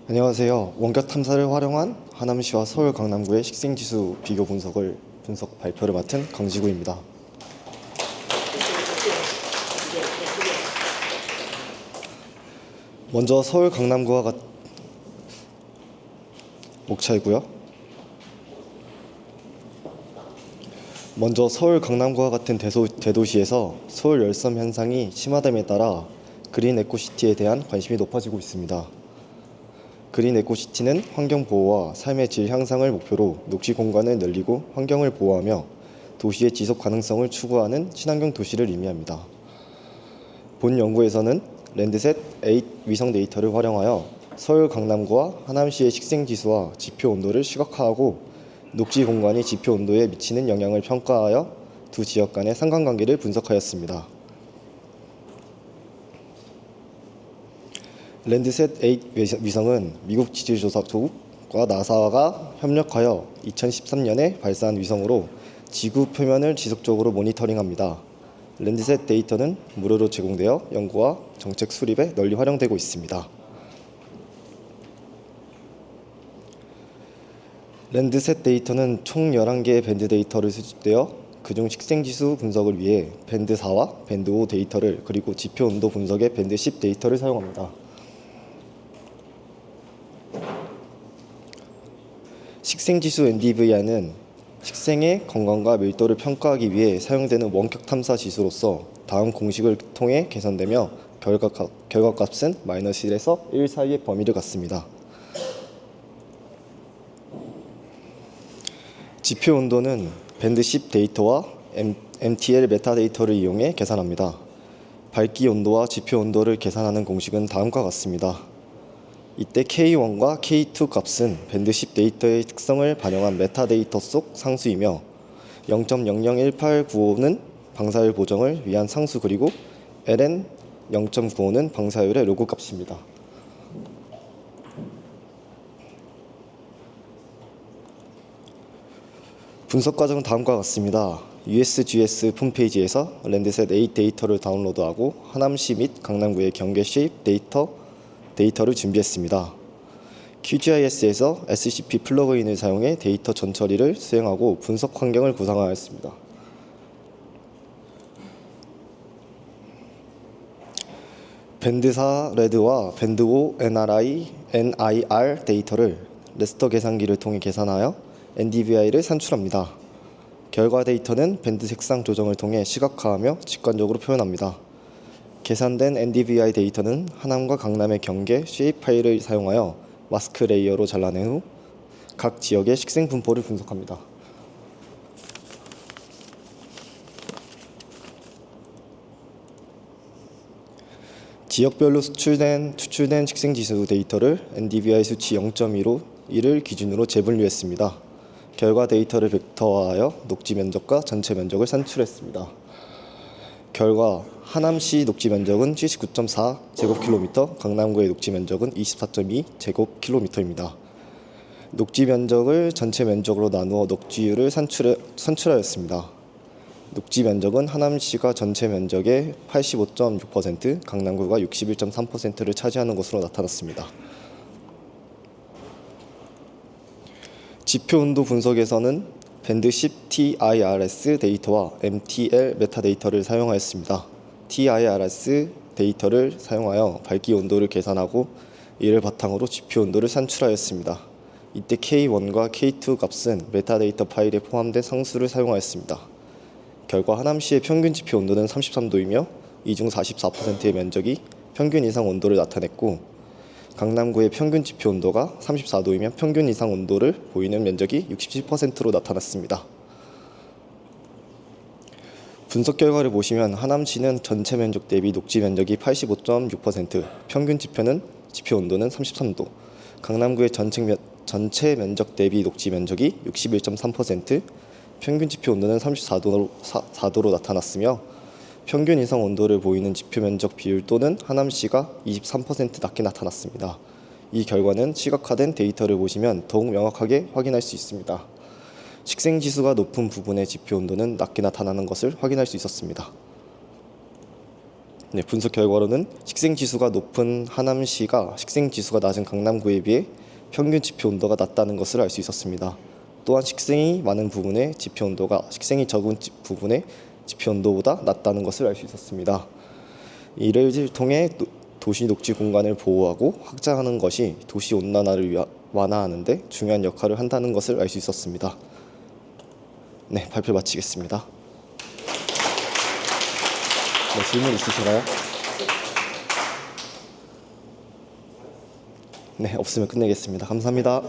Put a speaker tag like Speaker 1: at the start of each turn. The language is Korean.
Speaker 1: 안녕하세요. 원격 탐사를 활용한 하남시와 서울 강남구의 식생지수 비교 분석 발표를 맡은 강지구입니다. 먼저 서울 강남구와 목차이고요. 먼저 서울 강남구와 같은 대도시에서 서울 열섬 현상이 심화됨에 따라 그린 에코시티에 대한 관심이 높아지고 있습니다. 그린 에코시티는 환경 보호와 삶의 질 향상을 목표로 녹지 공간을 늘리고 환경을 보호하며 도시의 지속 가능성을 추구하는 친환경 도시를 의미합니다. 본 연구에서는 랜드셋 8 위성 데이터를 활용하여 서울 강남구와 하남시의 식생지수와 지표 온도를 시각화하고 녹지 공간이 지표 온도에 미치는 영향을 평가하여 두 지역 간의 상관관계를 분석하였습니다. 랜드셋 8 위성은 미국 지질조사국과 나사가 협력하여 2013년에 발사한 위성으로 지구 표면을 지속적으로 모니터링합니다. 랜드셋 데이터는 무료로 제공되어 연구와 정책 수립에 널리 활용되고 있습니다. 랜드셋 데이터는 총 11개의 밴드 데이터를 수집되어 그중 식생지수 분석을 위해 밴드 4와 밴드 5 데이터를 그리고 지표 온도 분석에 밴드 10 데이터를 사용합니다. 식생지수 NDVI는 식생의 건강과 밀도를 평가하기 위해 사용되는 원격 탐사 지수로서 다음 공식을 통해 계산되며 결과값은 -1에서 1 사이의 범위를 갖습니다. 지표 온도는 밴드 10 데이터와 MTL 메타데이터를 이용해 계산합니다. 밝기 온도와 지표 온도를 계산하는 공식은 다음과 같습니다. 이때 K1과 K2 값은 밴드 10 데이터의 특성을 반영한 메타데이터 속 상수이며 0.001895는 방사율 보정을 위한 상수 그리고 ln 0.95는 방사율의 로그 값입니다. 분석 과정은 다음과 같습니다. USGS 홈페이지에서 랜드셋 8 데이터를 다운로드하고 하남시 및 강남구의 경계 쉐입 데이터를 준비했습니다. QGIS에서 SCP 플러그인을 사용해 데이터 전처리를 수행하고 분석 환경을 구상하였습니다. 밴드 4 레드와 밴드 5 NIR 데이터를 레스터 계산기를 통해 계산하여 NDVI를 산출합니다. 결과 데이터는 밴드 색상 조정을 통해 시각화하며 직관적으로 표현합니다. 계산된 NDVI 데이터는 하남과 강남의 경계 쉐입 파일을 사용하여 마스크 레이어로 잘라낸 후 각 지역의 식생 분포를 분석합니다. 지역별로 추출된 식생지수 데이터를 NDVI 수치 0.2로 1을 기준으로 재분류했습니다. 결과 데이터를 벡터화하여 녹지 면적과 전체 면적을 산출했습니다. 결과 하남시 녹지 면적은 79.4 제곱킬로미터, 강남구의 녹지 면적은 24.2 제곱킬로미터입니다. 녹지 면적을 전체 면적으로 나누어 녹지율을 산출하였습니다. 녹지 면적은 하남시가 전체 면적의 85.6%, 강남구가 61.3%를 차지하는 것으로 나타났습니다. 지표 온도 분석에서는 밴드 10 TIRS 데이터와 MTL 메타데이터를 사용하였습니다. TIRS 데이터를 사용하여 밝기 온도를 계산하고 이를 바탕으로 지표 온도를 산출하였습니다. 이때 K1과 K2 값은 메타데이터 파일에 포함된 상수를 사용하였습니다. 결과 하남시의 평균 지표 온도는 33도이며 이 중 44%의 면적이 평균 이상 온도를 나타냈고 강남구의 평균 지표 온도가 34도이면 평균 이상 온도를 보이는 면적이 67%로 나타났습니다. 분석 결과를 보시면 하남시는 전체 면적 대비 녹지 면적이 85.6%, 평균 지표 온도는 33도, 강남구의 전체 면적 대비 녹지 면적이 61.3%, 평균 지표 온도는 34도로 나타났으며 평균 이상 온도를 보이는 지표 면적 비율 또는 하남시가 23% 낮게 나타났습니다. 이 결과는 시각화된 데이터를 보시면 더욱 명확하게 확인할 수 있습니다. 식생지수가 높은 부분의 지표 온도는 낮게 나타나는 것을 확인할 수 있었습니다. 네, 분석 결과로는 식생 지수가 높은 하남시가 식생 지수가 낮은 강남구에 비해 평균 지표 온도가 낮다는 것을 알 수 있었습니다. 또한 식생이 많은 부분의 지표 온도가 식생이 적은 부분의 지표 온도보다 낮다는 것을 알 수 있었습니다. 이를 통해 도시 녹지 공간을 보호하고 확장하는 것이 도시 온난화를 완화하는 데 중요한 역할을 한다는 것을 알 수 있었습니다. 네, 발표 마치겠습니다. 네, 질문 있으신가요? 네, 없으면 끝내겠습니다. 감사합니다.